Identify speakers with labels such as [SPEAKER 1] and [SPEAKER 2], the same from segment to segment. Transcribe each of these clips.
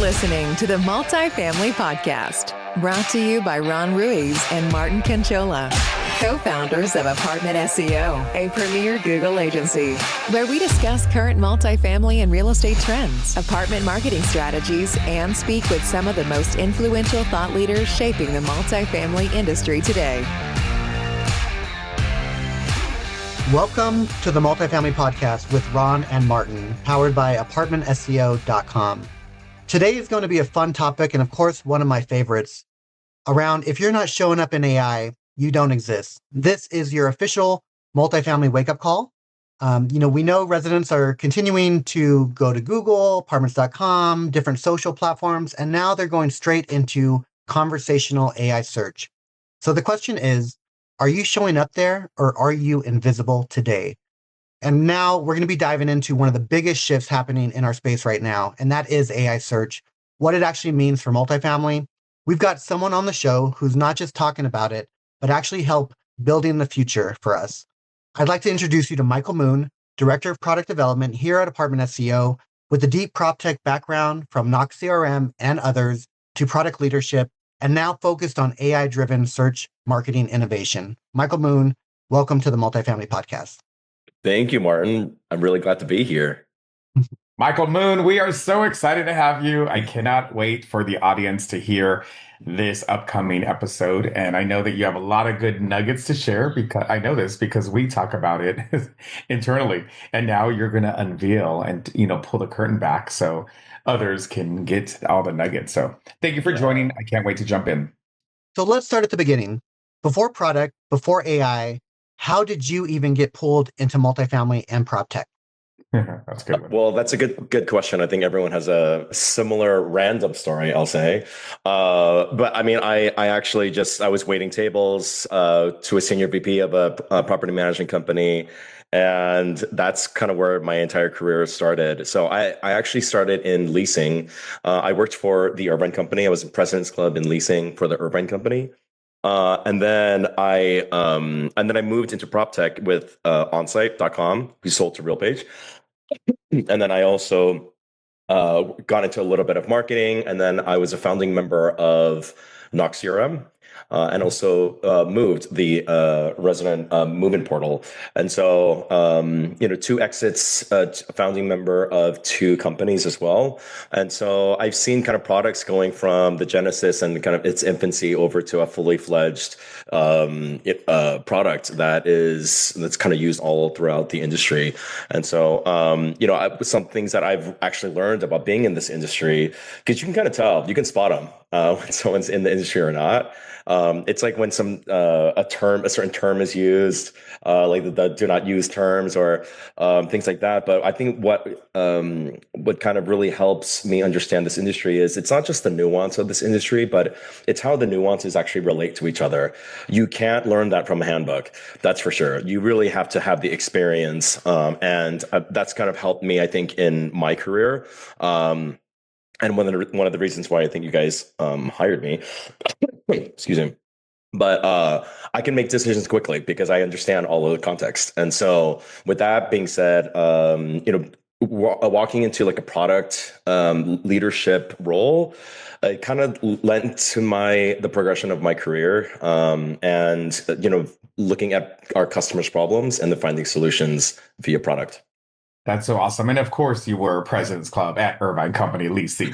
[SPEAKER 1] listening to the Multifamily Podcast, brought to you by Ron Ruiz and Martin Conchola, co-founders of Apartment SEO, a premier Google agency, where we discuss current multifamily and real estate trends, apartment marketing strategies, and speak with some of the most influential thought leaders shaping the multifamily industry today.
[SPEAKER 2] Welcome to the Multifamily Podcast with Ronn and Martin, powered by ApartmentSEO.com. Today is going to be a fun topic, and of course, one of my favorites, around if you're not showing up in AI, you don't exist. This is your official multifamily wake-up call. We know residents are continuing to go to Google, Apartments.com, different social platforms, and now they're going straight into conversational AI search. So the question is, are you showing up there or are you invisible today? And now we're going to be diving into one of the biggest shifts happening in our space right now, and that is AI search, what it actually means for multifamily. We've got someone on the show who's not just talking about it, but actually help building the future for us. I'd like to introduce you to Michael Moon, Director of Product Development here at Apartment SEO, with a deep proptech background from Knock CRM and others to product leadership, and now focused on AI-driven search marketing innovation. Michael Moon, welcome to the Multifamily Podcast.
[SPEAKER 3] Thank you, Martin. I'm really glad to be here.
[SPEAKER 4] Michael Moon, we are so excited to have you. I cannot wait for the audience to hear this upcoming episode. And I know that you have a lot of good nuggets to share, because I know this because we talk about it internally. And now you're going to unveil and, pull the curtain back so others can get all the nuggets. So thank you for joining. I can't wait to jump in.
[SPEAKER 2] So let's start at the beginning. Before product, before AI, how did you even get pulled into multifamily and proptech?
[SPEAKER 4] That's a good one.
[SPEAKER 3] Well, that's a good question. I think everyone has a similar random story, I'll say. But I mean, I was waiting tables to a senior VP of a property management company. And that's kind of where my entire career started. So I actually started in leasing. I worked for the Irvine Company. I was in President's Club in leasing for the Irvine Company. And then I moved into proptech with onsite.com, who sold to RealPage. And then I also got into a little bit of marketing. And then I was a founding member of Knock CRM. And also moved the resident move-in portal. And so, 2 exits, founding member of 2 companies as well. And so I've seen kind of products going from the genesis and kind of its infancy over to a fully fledged product that's kind of used all throughout the industry. And so, some ththings that I've actually learned about being in this industry, because you can kind of tell, you can spot them when someone's in the industry or not. It's like when a certain term is used, like the do not use terms or things like that. But I think what kind of really helps me understand this industry is it's not just the nuance of this industry, but it's how the nuances actually relate to each other. You can't learn that from a handbook, that's for sure. You really have to have the experience, and that's kind of helped me, I think, in my career. And one of the reasons why I think you guys hired me, excuse me, but I can make decisions quickly because I understand all of the context. And so with that being said, walking into like a product leadership role, it kind of lent to the progression of my career, and looking at our customers' problems and then finding solutions via product.
[SPEAKER 4] That's so awesome. And of course, you were President's Club at Irvine Company Leasing.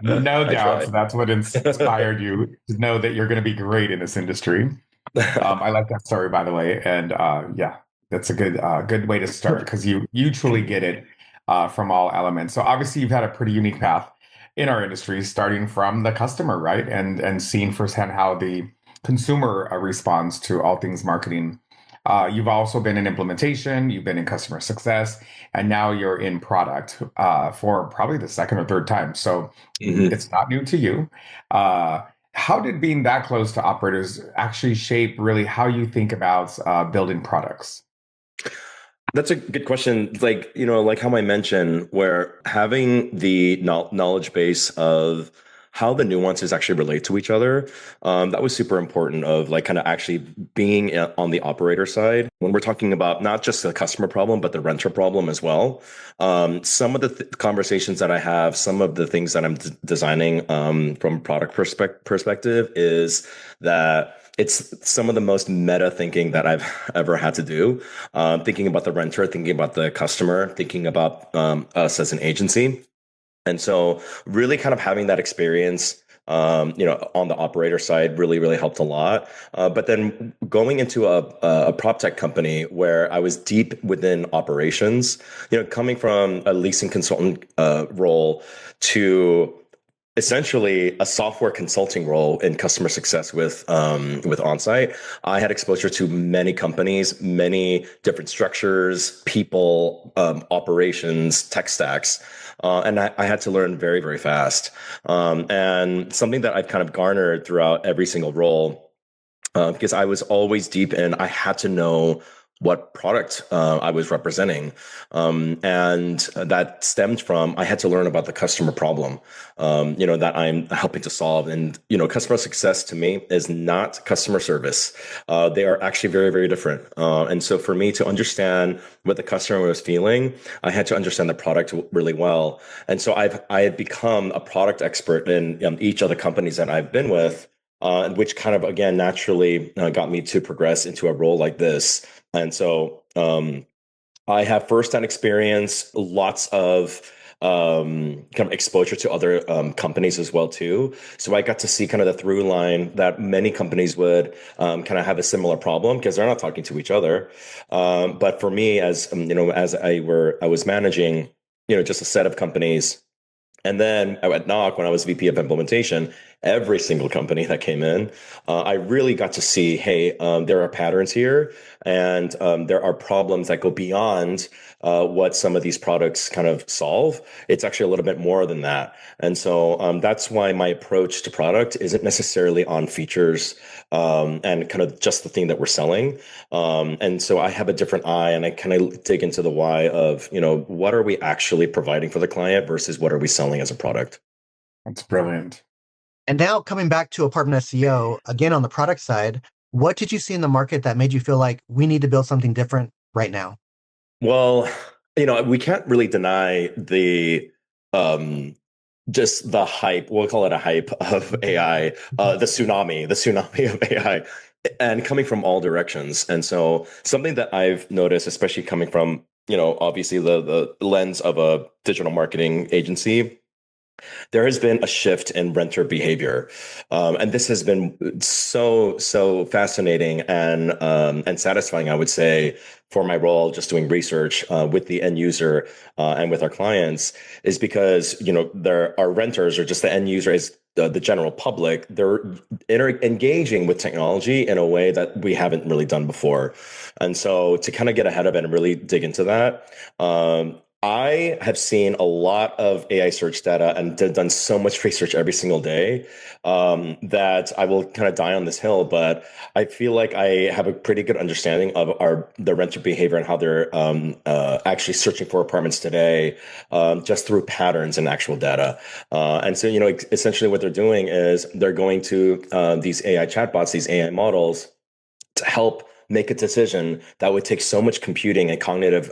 [SPEAKER 4] No doubt. So that's what inspired you to know that you're going to be great in this industry. I like that story, by the way. And that's a good way to start, because you truly get it from all elements. So obviously, you've had a pretty unique path in our industry, starting from the customer, right? And seeing firsthand how the consumer responds to all things marketing. You've also been in implementation, you've been in customer success, and now you're in product for probably the second or third time. So It's not new to you. How did being that close to operators actually shape really how you think about building products?
[SPEAKER 3] That's a good question. Like how I mentioned, where having the knowledge base of how the nuances actually relate to each other. That was super important of like kind of actually being on the operator side when we're talking about not just the customer problem, but the renter problem as well. Some of the conversations that I have, some of the things that I'm designing from a product perspective is that it's some of the most meta thinking that I've ever had to do. Thinking about the renter, thinking about the customer, thinking about us as an agency. And so really kind of having that experience, on the operator side really, really helped a lot. But then going into a prop tech company where I was deep within operations, coming from a leasing consultant role to essentially a software consulting role in customer success with Onsite, I had exposure to many companies, many different structures, people, operations, tech stacks. And I had to learn very, very fast. And something that I've kind of garnered throughout every single role, because I was always deep in, I had to know what product I was representing. And that stemmed from, I had to learn about the customer problem, that I'm helping to solve. And, customer success to me is not customer service. They are actually very, very different. And so for me to understand what the customer was feeling, I had to understand the product really well. And so I had become a product expert in each of the companies that I've been with, which kind of, again, naturally got me to progress into a role like this. And so I have firsthand experience, lots of kind of exposure to other companies as well too. So I got to see kind of the through line that many companies would kind of have a similar problem because they're not talking to each other. But for me, as I was managing, just a set of companies. And then at Knock, when I was VP of implementation, every single company that came in, I really got to see, hey, there are patterns here, and there are problems that go beyond what some of these products kind of solve. It's actually a little bit more than that. And so that's why my approach to product isn't necessarily on features and kind of just the thing that we're selling. And so I have a different eye, and I kind of dig into the why of, what are we actually providing for the client versus what are we selling as a product.
[SPEAKER 4] That's brilliant.
[SPEAKER 2] And now coming back to Apartment SEO, again, on the product side, what did you see in the market that made you feel like we need to build something different right now?
[SPEAKER 3] Well, we can't really deny the just the hype. We'll call it a hype of AI, the tsunami of AI, and coming from all directions. And so something that I've noticed, especially coming from, obviously the lens of a digital marketing agency, there has been a shift in renter behavior, and this has been so fascinating and satisfying, I would say, for my role, just doing research with the end user and with our clients, is because there are renters or just the end user is the general public. They're engaging with technology in a way that we haven't really done before, and so to kind of get ahead of it and really dig into that. I have seen a lot of AI search data and done so much research every single day that I will kind of die on this hill. But I feel like I have a pretty good understanding of the renter behavior and how they're actually searching for apartments today, just through patterns and actual data. And so, essentially what they're doing is they're going to these AI chatbots, these AI models, to help make a decision that would take so much computing and cognitive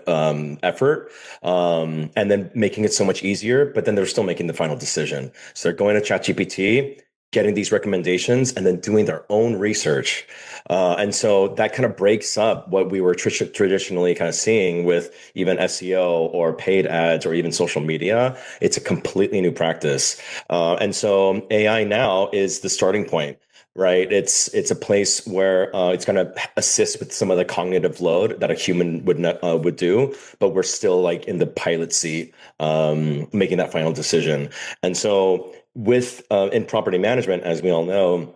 [SPEAKER 3] effort, and then making it so much easier, but then they're still making the final decision. So they're going to ChatGPT, getting these recommendations, and then doing their own research. And so that kind of breaks up what we were traditionally kind of seeing with even SEO or paid ads or even social media. It's a completely new practice. And so AI now is the starting point. Right. It's a place where it's going to assist with some of the cognitive load that a human would do, but we're still like in the pilot seat, making that final decision. And so with in property management, as we all know,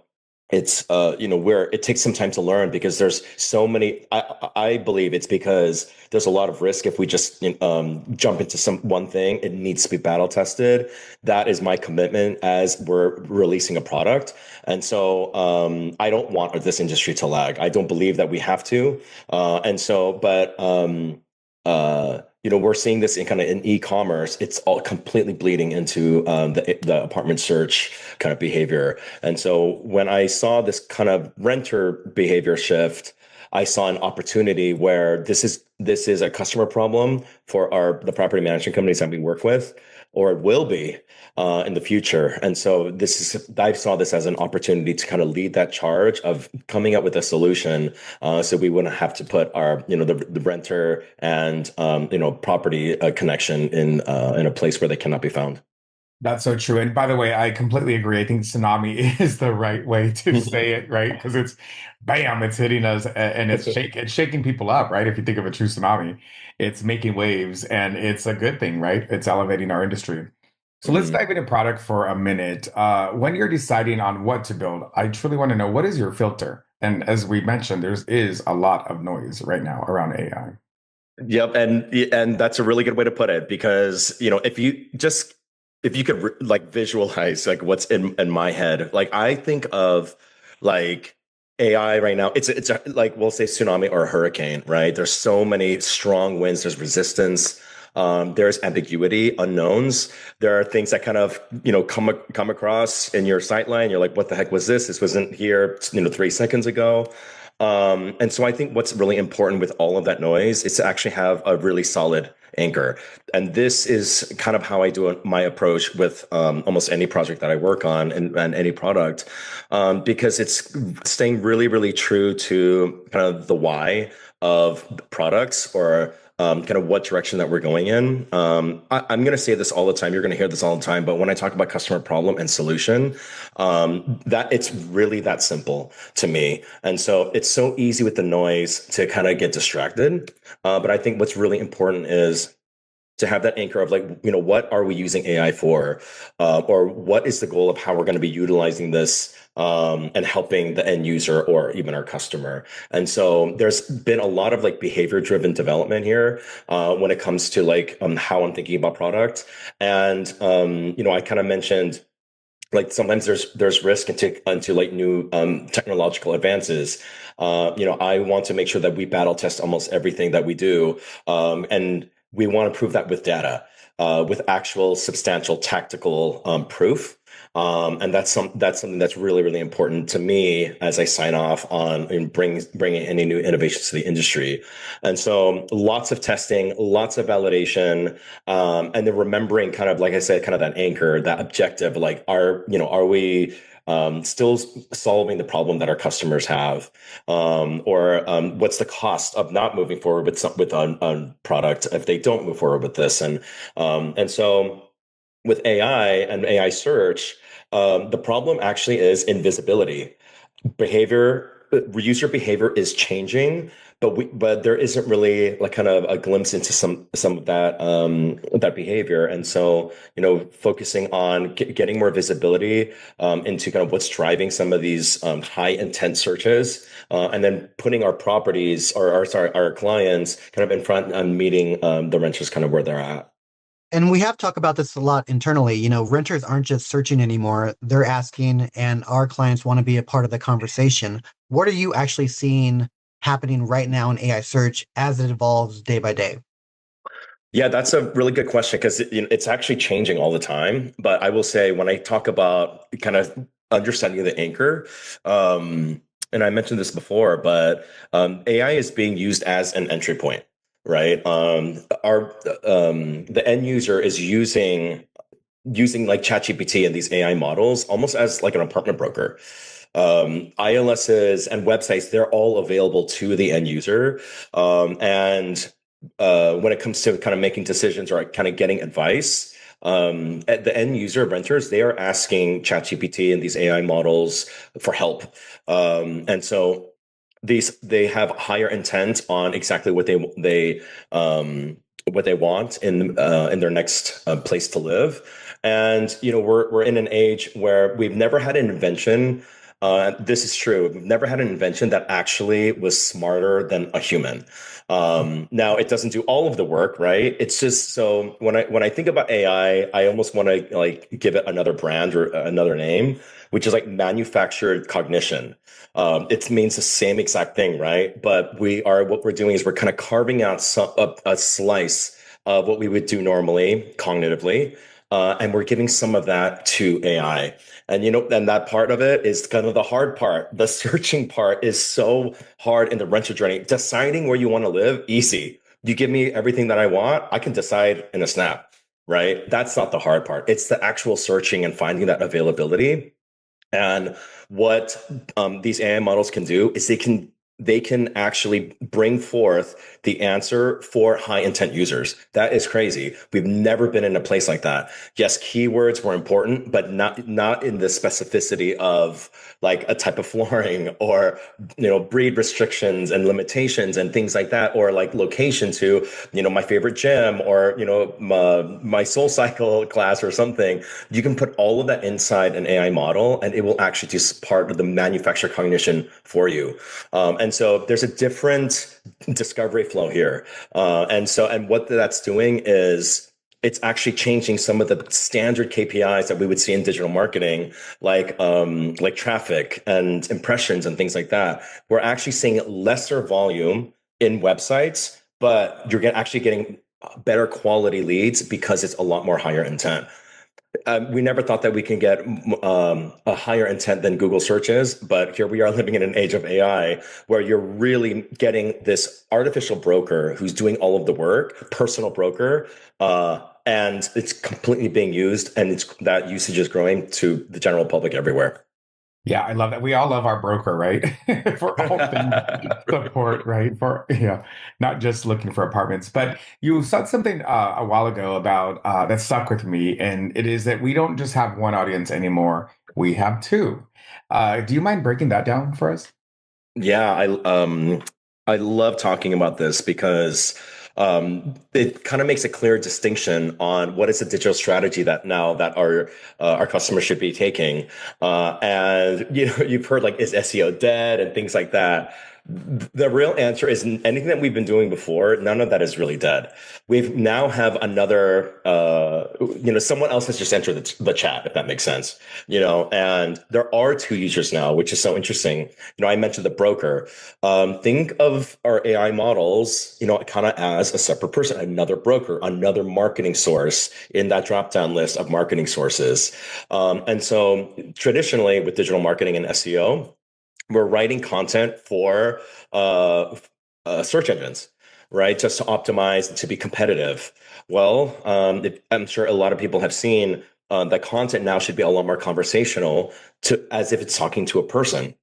[SPEAKER 3] it's where it takes some time to learn because there's so many. I believe it's because there's a lot of risk if we just jump into some one thing. It needs to be battle tested. That is my commitment as we're releasing a product. And so I don't want this industry to lag. I don't believe that we have to. we're seeing this in kind of in e-commerce. It's all completely bleeding into the apartment search kind of behavior. And so when I saw this kind of renter behavior shift, I saw an opportunity where this is a customer problem for the property management companies that we work with, or it will be in the future. And so I saw this as an opportunity to kind of lead that charge of coming up with a solution, so we wouldn't have to put our the renter and property connection in a place where they cannot be found.
[SPEAKER 4] That's so true. And by the way, I completely agree. I think tsunami is the right way to say it, right? Because it's bam, it's hitting us and it's shaking people up, right? If you think of a true tsunami, it's making waves and it's a good thing, right? It's elevating our industry. So let's dive into product for a minute. When you're deciding on what to build, I truly want to know, what is your filter? And as we mentioned, there is a lot of noise right now around AI.
[SPEAKER 3] Yep, and that's a really good way to put it, because if you could like visualize like what's in my head, like I think of like AI right now, it's like we'll say tsunami or a hurricane, right? There's so many strong winds, there's resistance, there's ambiguity, unknowns. There are things that kind of come across in your sightline. You're like, what the heck was this? This wasn't here 3 seconds ago. And so I think what's really important with all of that noise is to actually have a really solid anchor. And this is kind of how I do my approach with almost any project that I work on and any product, because it's staying really, really true to kind of the why of products, or kind of what direction that we're going in. I'm going to say this all the time. You're going to hear this all the time. But when I talk about customer problem and solution, that it's really that simple to me. And so it's so easy with the noise to kind of get distracted. But I think what's really important is to have that anchor of like, what are we using AI for? Or what is the goal of how we're going to be utilizing this and helping the end user or even our customer? And so there's been a lot of like behavior driven development here when it comes to like how I'm thinking about product. And, I kind of mentioned, like sometimes there's risk into like new technological advances. I want to make sure that we battle test almost everything that we do, and we want to prove that with data, with actual substantial tactical proof. And that's something that's really, really important to me as I sign off on and bringing any new innovations to the industry. And so lots of testing, lots of validation, and then remembering kind of, like I said, kind of that anchor, that objective, like are we still solving the problem that our customers have, or what's the cost of not moving forward with a product if they don't move forward with this, and so with AI and AI search, the problem actually is invisibility. User behavior is changing, but there isn't really like kind of a glimpse into some of that behavior. And so, focusing on getting more visibility into kind of what's driving some of these high intent searches, and then putting our properties or our clients kind of in front and meeting the renters kind of where they're at.
[SPEAKER 2] And we have talked about this a lot internally. Renters aren't just searching anymore. They're asking, and our clients want to be a part of the conversation. What are you actually seeing happening right now in AI search as it evolves day by day?
[SPEAKER 3] Yeah, that's a really good question, because it's actually changing all the time. But I will say, when I talk about kind of understanding the anchor, and I mentioned this before, but AI is being used as an entry point. Right. The end user is using like ChatGPT and these AI models almost as like an apartment broker. ILSs and websites, they're all available to the end user. And when it comes to kind of making decisions or kind of getting advice, at the end user renters, they are asking ChatGPT and these AI models for help. And so they have higher intent on exactly what they want in their next place to live. And we're in an age where we've never had an invention. This is true. We've never had an invention that actually was smarter than a human. Now, it doesn't do all of the work, right? It's just, so when I think about AI, I almost want to like give it another brand or another name, which is like manufactured cognition. It means the same exact thing, right? But what we're doing is we're kind of carving out a slice of what we would do normally cognitively. And we're giving some of that to AI. And, and that part of it is kind of the hard part. The searching part is so hard in the rental journey. Deciding where you want to live, easy. You give me everything that I want, I can decide in a snap, right? That's not the hard part. It's the actual searching and finding that availability. And what these AI models can do is they can actually bring forth the answer for high intent users. That is crazy. We've never been in a place like that. Yes, keywords were important, but not in the specificity of like a type of flooring or, breed restrictions and limitations and things like that, or like location to, my favorite gym or, my soul cycle class or something. You can put all of that inside an AI model and it will actually do part of the manufacturer cognition for you. And so there's a different discovery flow here. And what that's doing is it's actually changing some of the standard KPIs that we would see in digital marketing, like traffic and impressions and things like that. We're actually seeing lesser volume in websites, but you're actually getting better quality leads because it's a lot more higher intent. We never thought that we can get a higher intent than Google searches, but here we are living in an age of AI where you're really getting this artificial broker who's doing all of the work, personal broker, and it's completely being used, and that usage is growing to the general public everywhere.
[SPEAKER 4] Yeah, I love that. We all love our broker, right? For all things support, right? Not just looking for apartments. But you said something a while ago about that stuck with me, and it is that we don't just have one audience anymore. We have two. Do you mind breaking that down for us?
[SPEAKER 3] Yeah, I love talking about this because it kind of makes a clear distinction on what is the digital strategy that our customers should be taking. And you've heard like, is SEO dead and things like that. The real answer is anything that we've been doing before, none of that is really dead. We now have another, someone else has just entered the chat, if that makes sense, and there are two users now, which is so interesting. I mentioned the broker. Think of our AI models, kind of as a separate person, another broker, another marketing source in that drop-down list of marketing sources. And so traditionally with digital marketing and SEO, we're writing content for search engines, right? Just to optimize and to be competitive. Well, I'm sure a lot of people have seen that content now should be a lot more conversational, as if it's talking to a person.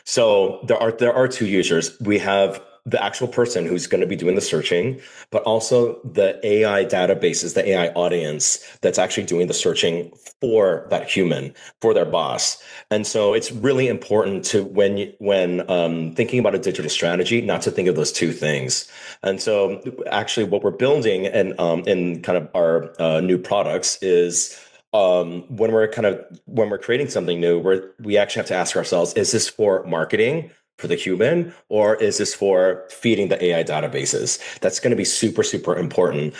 [SPEAKER 3] So there are two users. We have the actual person who's going to be doing the searching, but also the AI databases, the AI audience that's actually doing the searching for that human, for their boss. And so it's really important to when thinking about a digital strategy, not to think of those two things. And so actually what we're building and in kind of our new products is when we're creating something new, we actually have to ask ourselves, is this for marketing for the human, or is this for feeding the AI databases? That's going to be super, super important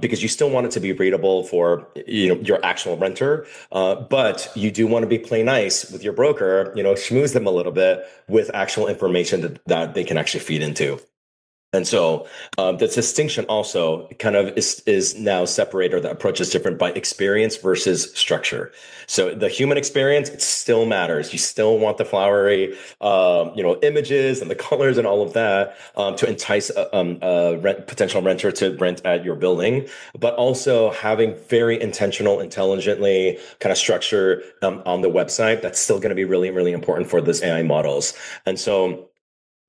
[SPEAKER 3] because you still want it to be readable for your actual renter, but you do want to be play nice with your broker, schmooze them a little bit with actual information that they can actually feed into. And so the distinction also kind of is now separated, or the approach is different by experience versus structure. So the human experience, it still matters. You still want the flowery, images and the colors and all of that to entice a potential renter to rent at your building, but also having very intentional, intelligently kind of structure on the website. That's still going to be really, really important for this AI models. And so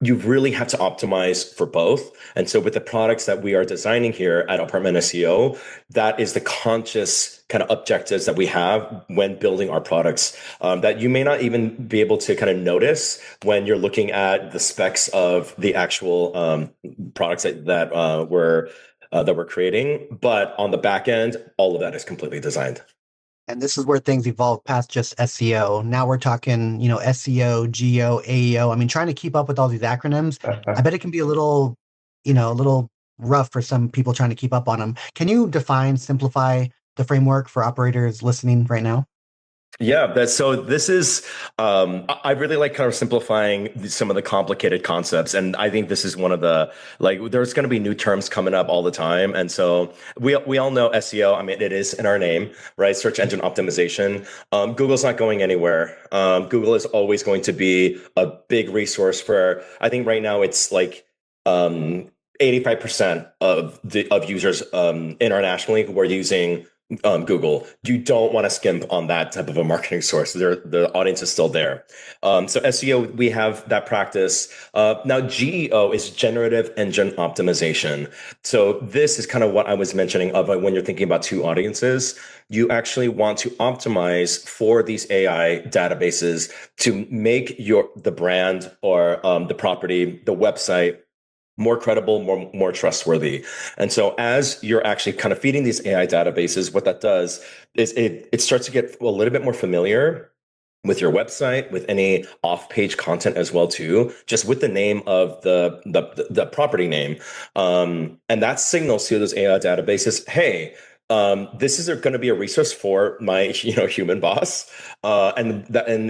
[SPEAKER 3] you really have to optimize for both. And so with the products that we are designing here at Apartment SEO, that is the conscious kind of objectives that we have when building our products that you may not even be able to kind of notice when you're looking at the specs of the actual products that we're creating. But on the back end, all of that is completely designed.
[SPEAKER 2] And this is where things evolve past just SEO. Now we're talking, SEO, GEO, AEO. I mean, trying to keep up with all these acronyms, I bet it can be a little rough for some people trying to keep up on them. Can you simplify the framework for operators listening right now?
[SPEAKER 3] Yeah, so this is, I really like kind of simplifying some of the complicated concepts. And I think this is one of the, like, there's going to be new terms coming up all the time. And so we all know SEO. I mean, it is in our name, right? Search engine optimization. Google's not going anywhere. Google is always going to be a big resource for, I think right now it's like, 85% of users internationally who are using Google. You don't want to skimp on that type of a marketing source. The audience is still there. So SEO, we have that practice. Now GEO is generative engine optimization. So this is kind of what I was mentioning of when you're thinking about two audiences. You actually want to optimize for these AI databases to make the brand or the property, the website, more credible, more trustworthy. And so as you're actually kind of feeding these AI databases, what that does is it starts to get a little bit more familiar with your website, with any off-page content as well too, just with the name of the property name. And that signals to those AI databases, hey, this is going to be a resource for my human boss, and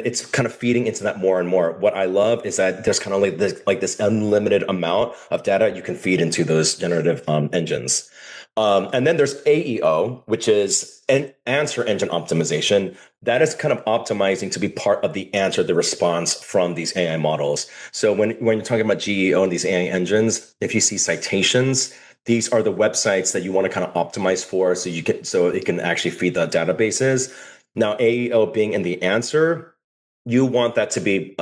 [SPEAKER 3] it's kind of feeding into that more and more. What I love is that there's kind of like this unlimited amount of data you can feed into those generative engines. And then there's AEO, which is an answer engine optimization. That is kind of optimizing to be part of the answer, the response from these AI models. So when you're talking about GEO and these AI engines, if you see citations, these are the websites that you want to kind of optimize for, so it can actually feed the databases. Now, AEO being in the answer, you want that to be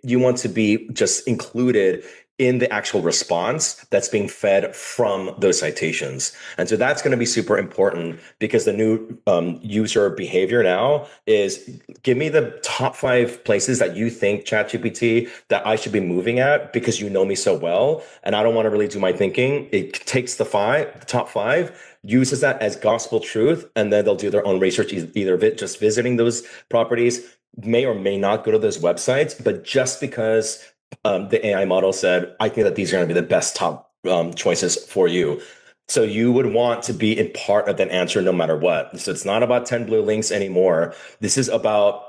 [SPEAKER 3] you want to be just included in the actual response that's being fed from those citations. And so that's going to be super important, because the new user behavior now is, give me the top 5 places that you think, ChatGPT, that I should be moving at because you know me so well. And I don't want to really do my thinking. It takes the top 5, uses that as gospel truth, and then they'll do their own research, either just visiting those properties, may or may not go to those websites, but just because the AI model said, I think that these are going to be the best top choices for you. So you would want to be in part of that answer no matter what. So it's not about 10 blue links anymore. This is about,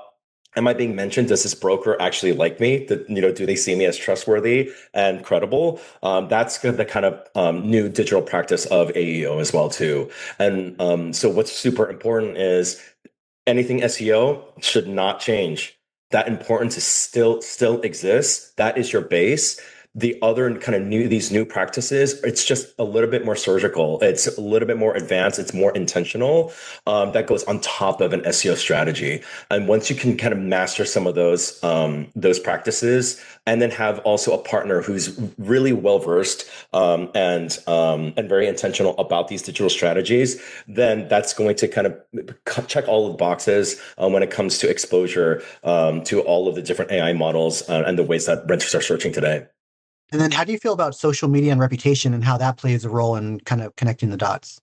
[SPEAKER 3] am I being mentioned? Does this broker actually like me? Do they see me as trustworthy and credible? That's the kind of new digital practice of AEO as well too. And so what's super important is anything SEO should not change. That importance is still exists. That is your base. The other kind of these new practices, it's just a little bit more surgical. It's a little bit more advanced. It's more intentional. That goes on top of an SEO strategy. And once you can kind of master some of those practices, and then have also a partner who's really well versed and very intentional about these digital strategies, then that's going to kind of check all of the boxes when it comes to exposure to all of the different AI models and the ways that renters are searching today.
[SPEAKER 2] And then how do you feel about social media and reputation and how that plays a role in kind of connecting the dots?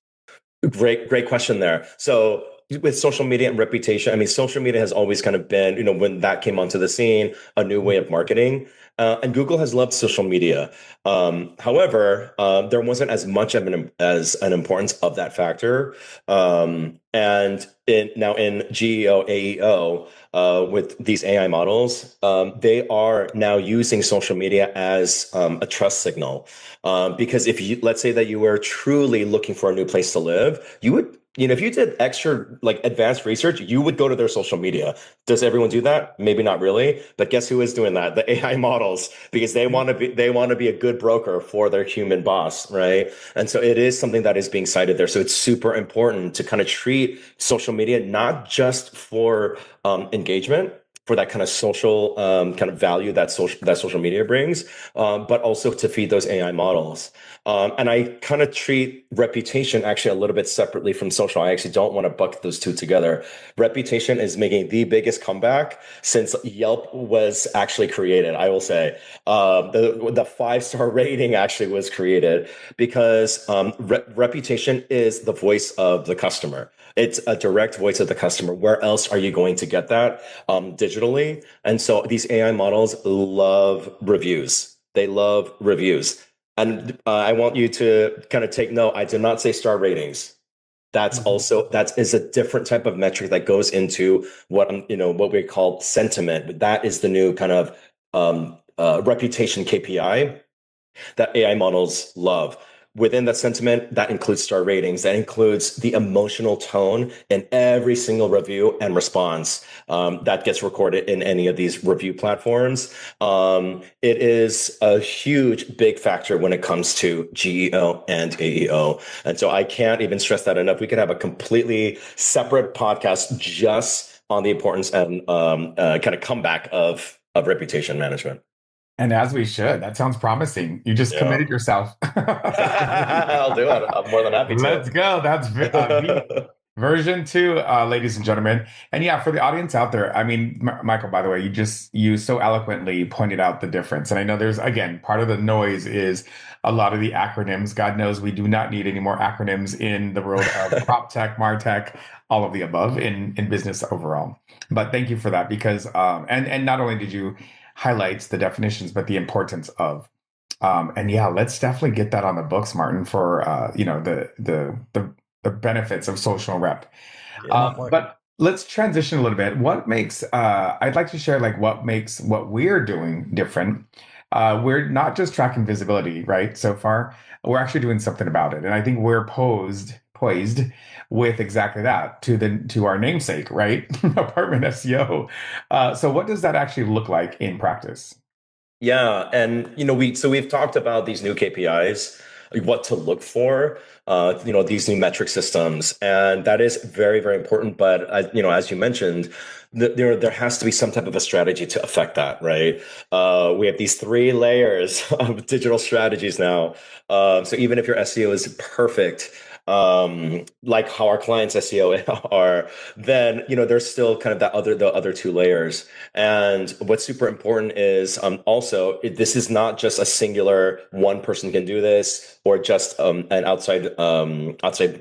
[SPEAKER 3] Great question there. So with social media and reputation, I mean, social media has always kind of been, when that came onto the scene, a new way of marketing. And Google has loved social media. However, there wasn't as much of an importance of that factor. And now in GEO, AEO, with these AI models, they are now using social media as a trust signal. Because let's say that you were truly looking for a new place to live, you would, if you did extra like advanced research, you would go to their social media. Does everyone do that? Maybe not really, but guess who is doing that? The AI models, because they want to be a good broker for their human boss, right? And so it is something that is being cited there. So it's super important to kind of treat social media not just for engagement, for that kind of social kind of value that social media brings, but also to feed those AI models. And I kind of treat reputation actually a little bit separately from social. I actually don't want to bucket those two together. Reputation is making the biggest comeback since Yelp was actually created. I will say the 5-star rating actually was created because reputation is the voice of the customer. It's a direct voice of the customer. Where else are you going to get that digitally? And so these AI models love reviews. They love reviews. And I want you to kind of take note. I did not say star ratings. That is a different type of metric that goes into what we call sentiment. That is the new kind of reputation KPI that AI models love. Within that sentiment, that includes star ratings, that includes the emotional tone in every single review and response that gets recorded in any of these review platforms. It is a huge, big factor when it comes to GEO and AEO. And so I can't even stress that enough. We could have a completely separate podcast just on the importance and kind of comeback of reputation management.
[SPEAKER 4] And as we should. That sounds promising. You just committed yourself.
[SPEAKER 3] I'll do it. I'm more than happy to.
[SPEAKER 4] Let's go. That's version 2, ladies and gentlemen. And yeah, for the audience out there, I mean, Michael, by the way, you so eloquently pointed out the difference. And I know there's, again, part of the noise is a lot of the acronyms. God knows we do not need any more acronyms in the world of proptech, martech, all of the above in business overall. But thank you for that, because and not only did you highlight the definitions, but the importance of and yeah, let's definitely get that on the books, Martin, for the benefits of social rep. But let's transition a little bit. What makes I'd like to share what makes what we're doing different. We're not just tracking visibility, right? So far, we're actually doing something about it, and I think we're poised with exactly that to our namesake, right? Apartment SEO. So what does that actually look like in practice?
[SPEAKER 3] Yeah, and we've talked about these new KPIs, what to look for, these new metric systems, and that is very, very important. But as you mentioned, there has to be some type of a strategy to affect that, right? We have these 3 layers of digital strategies now. So even if your SEO is perfect, like how our clients SEO are, then there's still kind of the other 2 layers. And what's super important is also this is not just a singular one person can do this, or just an outside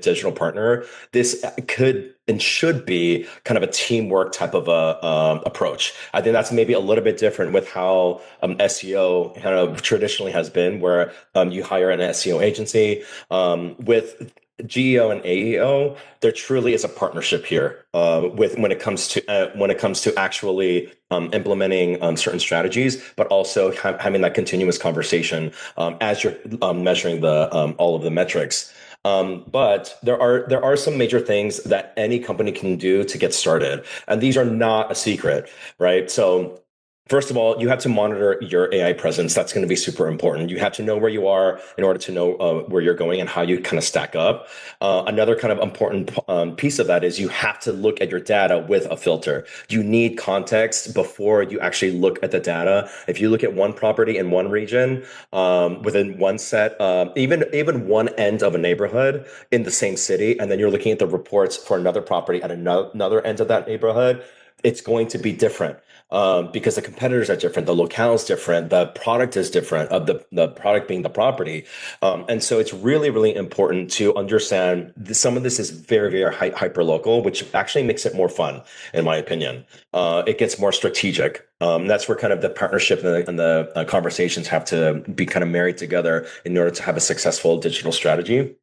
[SPEAKER 3] digital partner. This could and should be kind of a teamwork type of a approach. I think that's maybe a little bit different with how SEO kind of traditionally has been, where you hire an SEO agency. With GEO and AEO, there truly is a partnership here when it comes to actually implementing certain strategies, but also having that continuous conversation as you're measuring all of the metrics. But there are some major things that any company can do to get started, and these are not a secret, right? So first of all, you have to monitor your AI presence. That's going to be super important. You have to know where you are in order to know where you're going and how you kind of stack up. Another kind of important piece of that is you have to look at your data with a filter. You need context before you actually look at the data. If you look at one property in one region, within one set, even one end of a neighborhood in the same city, and then you're looking at the reports for another property at another end of that neighborhood, it's going to be different. Because the competitors are different, the locale is different, the product is different, of the product being the property. And so it's really, really important to understand some of this is very, very hyper local, which actually makes it more fun, in my opinion. It gets more strategic. That's where kind of the partnership and the conversations have to be kind of married together in order to have a successful digital strategy.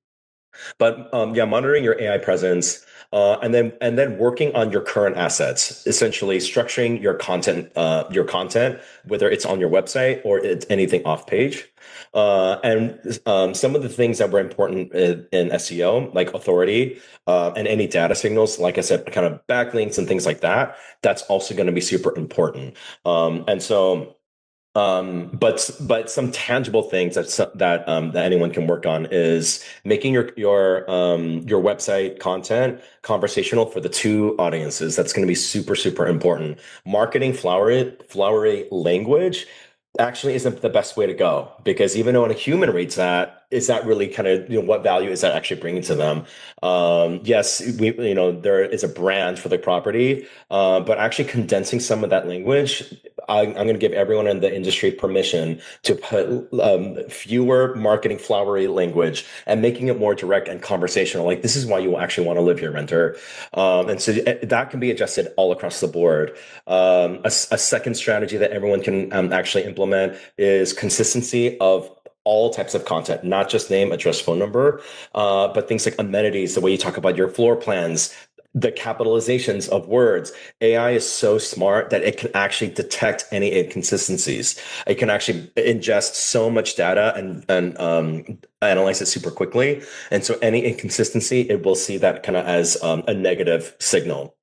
[SPEAKER 3] But monitoring your AI presence, and then working on your current assets, essentially structuring your content, whether it's on your website or it's anything off page. And some of the things that were important in SEO, like authority and any data signals, like I said, kind of backlinks and things like that, that's also going to be super important. But some tangible things that anyone can work on is making your website content conversational for the 2 audiences. That's going to be super, super important. Marketing flowery language actually isn't the best way to go, because even though when a human reads that, is that really kind of, what value is that actually bringing to them? Yes, there is a brand for the property, but actually condensing some of that language, I'm going to give everyone in the industry permission to put fewer marketing flowery language and making it more direct and conversational. Like, this is why you actually want to live here, renter. And so that can be adjusted all across the board. A second strategy that everyone can actually implement is consistency of all types of content, not just name, address, phone number, but things like amenities, the way you talk about your floor plans, the capitalizations of words. AI is so smart that it can actually detect any inconsistencies. It can actually ingest so much data and analyze it super quickly. And so any inconsistency, it will see that kind of as a negative signal.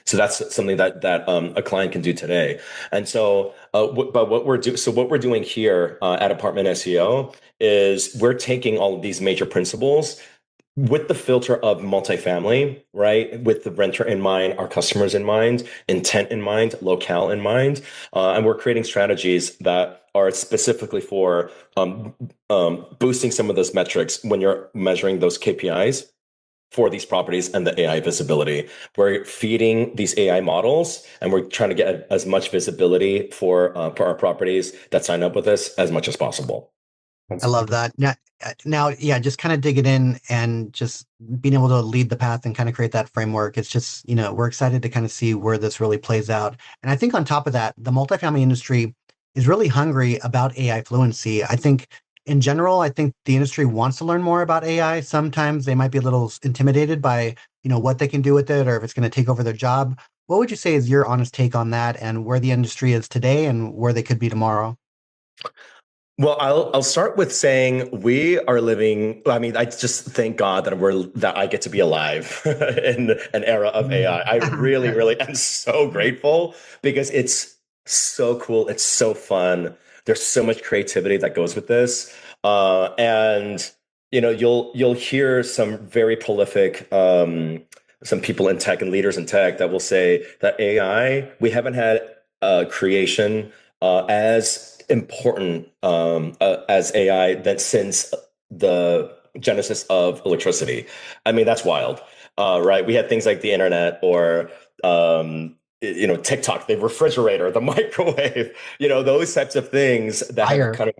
[SPEAKER 3] So that's something that a client can do today. And so, but what we're doing here at Apartment SEO is we're taking all of these major principles with the filter of multifamily, right? With the renter in mind, our customers in mind, intent in mind, locale in mind, and we're creating strategies that are specifically for boosting some of those metrics when you're measuring those KPIs for these properties and the AI visibility. We're feeding these AI models, and we're trying to get as much visibility for our properties that sign up with us as much as possible.
[SPEAKER 2] I love that. Now, yeah, just kind of digging in and just being able to lead the path and kind of create that framework. It's just, we're excited to kind of see where this really plays out. And I think on top of that, the multifamily industry is really hungry about AI fluency. I think in general, I think the industry wants to learn more about AI. Sometimes they might be a little intimidated by, what they can do with it or if it's going to take over their job. What would you say is your honest take on that and where the industry is today and where they could be tomorrow?
[SPEAKER 3] Well, I'll start with saying we are living. I mean, I just thank God that I get to be alive in an era of AI. I really, really am so grateful because it's so cool. It's so fun. There's so much creativity that goes with this, and you'll hear some very prolific. Some people in tech and leaders in tech that will say that AI, we haven't had creation as important as AI that since the genesis of electricity. I mean, that's wild, right? We had things like the internet or TikTok, the refrigerator, the microwave, those types of things that have kind of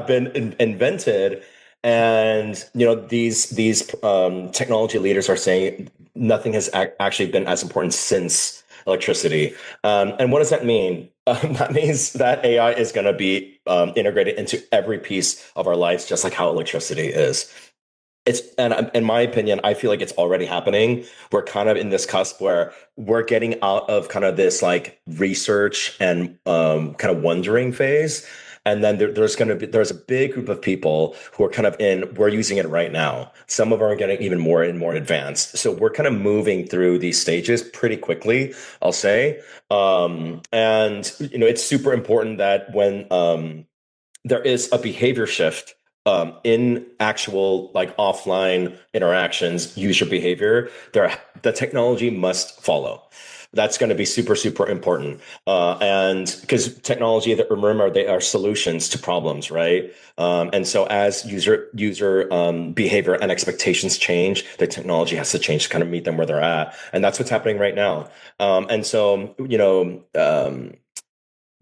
[SPEAKER 3] been invented. And these technology leaders are saying nothing has actually been as important since electricity. And what does that mean? That means that AI is going to be integrated into every piece of our lives, just like how electricity is. And in my opinion, I feel like it's already happening. We're kind of in this cusp where we're getting out of kind of this like research and kind of wondering phase. And then there's a big group of people who are kind of we're using it right now. Some of them are getting even more and more advanced. So we're kind of moving through these stages pretty quickly, I'll say. And it's super important that when there is a behavior shift in actual like offline interactions, user behavior, the technology must follow. That's going to be super, super important. And because technology, remember, they are solutions to problems, right? And so as user behavior and expectations change, the technology has to change to kind of meet them where they're at. And that's what's happening right now. And so,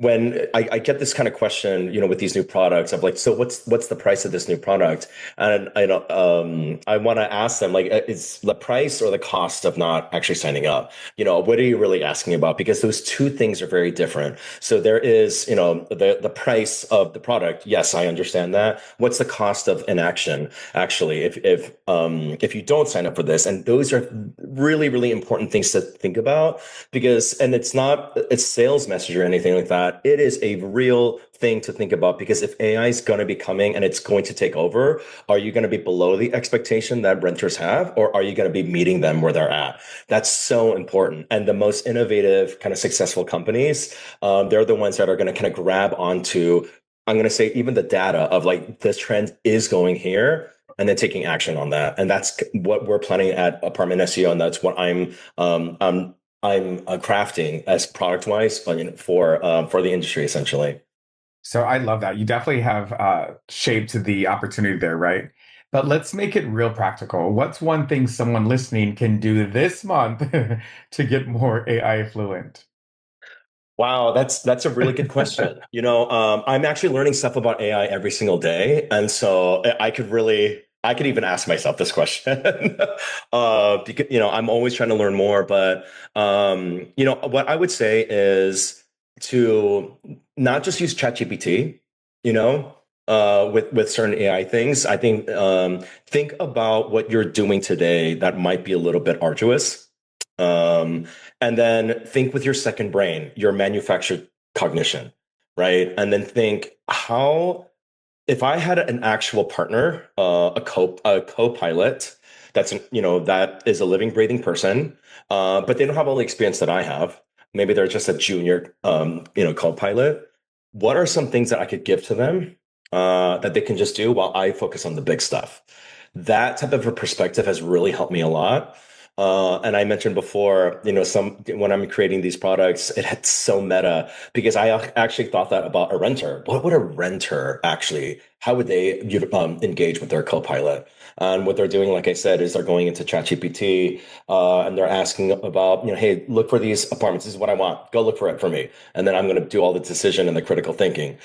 [SPEAKER 3] when I get this kind of question, with these new products of like, so what's the price of this new product? And I want to ask them, like, is the price or the cost of not actually signing up? What are you really asking about? Because those two things are very different. So there is, the price of the product. Yes, I understand that. What's the cost of inaction? Actually, if you don't sign up for this, and those are really, really important things to think about because, and it's not a sales message or anything like that. It is a real thing to think about because if AI is going to be coming and it's going to take over, are you going to be below the expectation that renters have, or are you going to be meeting them where they're at? That's so important. And the most innovative kind of successful companies, they're the ones that are going to kind of grab onto, I'm going to say, even the data of like this trend is going here, and then taking action on that. And that's what we're planning at Apartment SEO, and that's what I'm crafting as product wise for the industry essentially.
[SPEAKER 4] So I love that. You definitely have shaped the opportunity there, right? But let's make it real practical. What's one thing someone listening can do this month to get more AI fluent?
[SPEAKER 3] Wow, that's a really good question. I'm actually learning stuff about AI every single day, and so I could even ask myself this question because I'm always trying to learn more. But what I would say is to not just use ChatGPT. with certain AI things. I think about what you're doing today that might be a little bit arduous, and then think with your second brain, your manufactured cognition, right? And then think how, if I had an actual partner, a co-pilot that is a living, breathing person, but they don't have all the experience that I have. Maybe they're just a junior, co-pilot. What are some things that I could give to them that they can just do while I focus on the big stuff? That type of a perspective has really helped me a lot. And I mentioned before, when I'm creating these products, it's so meta because I actually thought that about a renter. What would a renter actually, how would they engage with their co-pilot? And what they're doing, like I said, is they're going into ChatGPT and they're asking about, hey, look for these apartments. This is what I want. Go look for it for me. And then I'm going to do all the decision and the critical thinking.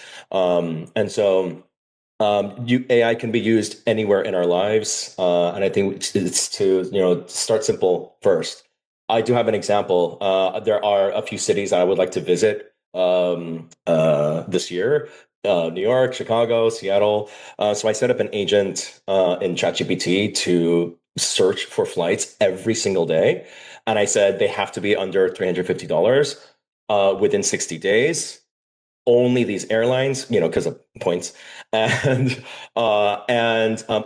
[SPEAKER 3] AI can be used anywhere in our lives. And I think it's to, start simple first. I do have an example. There are a few cities that I would like to visit this year. New York, Chicago, Seattle. So I set up an agent in ChatGPT to search for flights every single day. And I said they have to be under $350 within 60 days. Only these airlines, because of points, and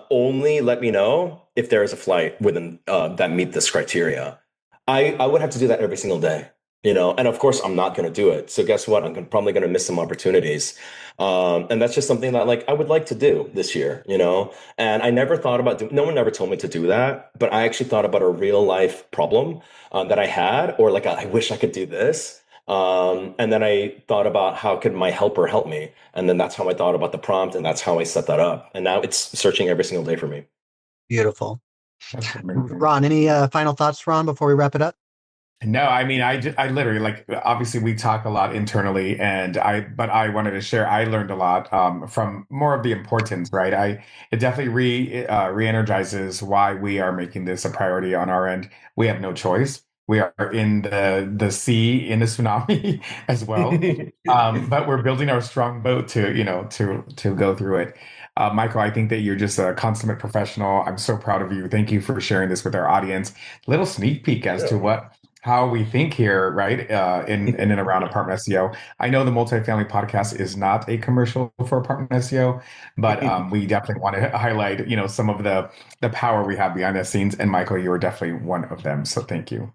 [SPEAKER 3] only let me know if there is a flight within that meet this criteria. I would have to do that every single day, and of course I'm not going to do it. So guess what? I'm probably going to miss some opportunities, and that's just something that I would like to do this year, And I never thought about no one ever told me to do that, but I actually thought about a real life problem that I had, or I wish I could do this. And then I thought about how could my helper help me? And then that's how I thought about the prompt, and that's how I set that up. And now it's searching every single day for me.
[SPEAKER 2] Beautiful. Ron, any final thoughts, Ron, before we wrap it up?
[SPEAKER 4] No, I mean, I literally, obviously we talk a lot internally but I wanted to share, I learned a lot from more of the importance, right? It definitely re-energizes why we are making this a priority on our end. We have no choice. We are in the sea, in the tsunami as well. But we're building our strong boat to go through it. Michael, I think that you're just a consummate professional. I'm so proud of you. Thank you for sharing this with our audience. Little sneak peek as to how we think here, right? In and around Apartment SEO. I know the Multifamily Podcast is not a commercial for Apartment SEO, but we definitely want to highlight, some of the power we have behind the scenes. And Michael, you are definitely one of them. So thank you.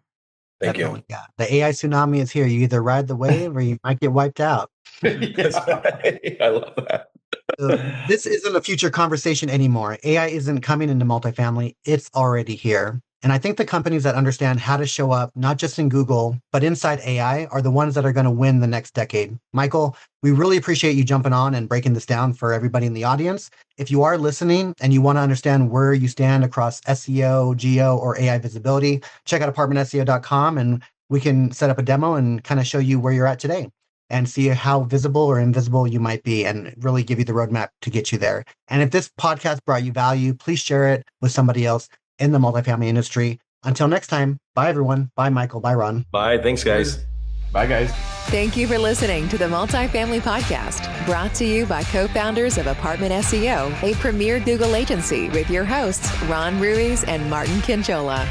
[SPEAKER 3] Thank you.
[SPEAKER 2] Yeah. The AI tsunami is here. You either ride the wave or you might get wiped out.
[SPEAKER 3] That's right. I love that.
[SPEAKER 2] So this isn't a future conversation anymore. AI isn't coming into multifamily. It's already here. And I think the companies that understand how to show up, not just in Google, but inside AI are the ones that are going to win the next decade. Michael, we really appreciate you jumping on and breaking this down for everybody in the audience. If you are listening and you want to understand where you stand across SEO, geo, or AI visibility, check out apartmentseo.com and we can set up a demo and kind of show you where you're at today and see how visible or invisible you might be and really give you the roadmap to get you there. And if this podcast brought you value, please share it with somebody else in the multifamily industry. Until next time, bye everyone. Bye Michael. Bye Ron.
[SPEAKER 3] Bye. Thanks guys.
[SPEAKER 4] Bye guys.
[SPEAKER 1] Thank you for listening to the Multifamily Podcast, brought to you by co-founders of Apartment SEO, a premier Google agency, with your hosts, Ron Ruiz and Martin Kinchola.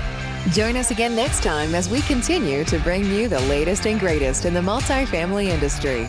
[SPEAKER 1] Join us again next time as we continue to bring you the latest and greatest in the multifamily industry.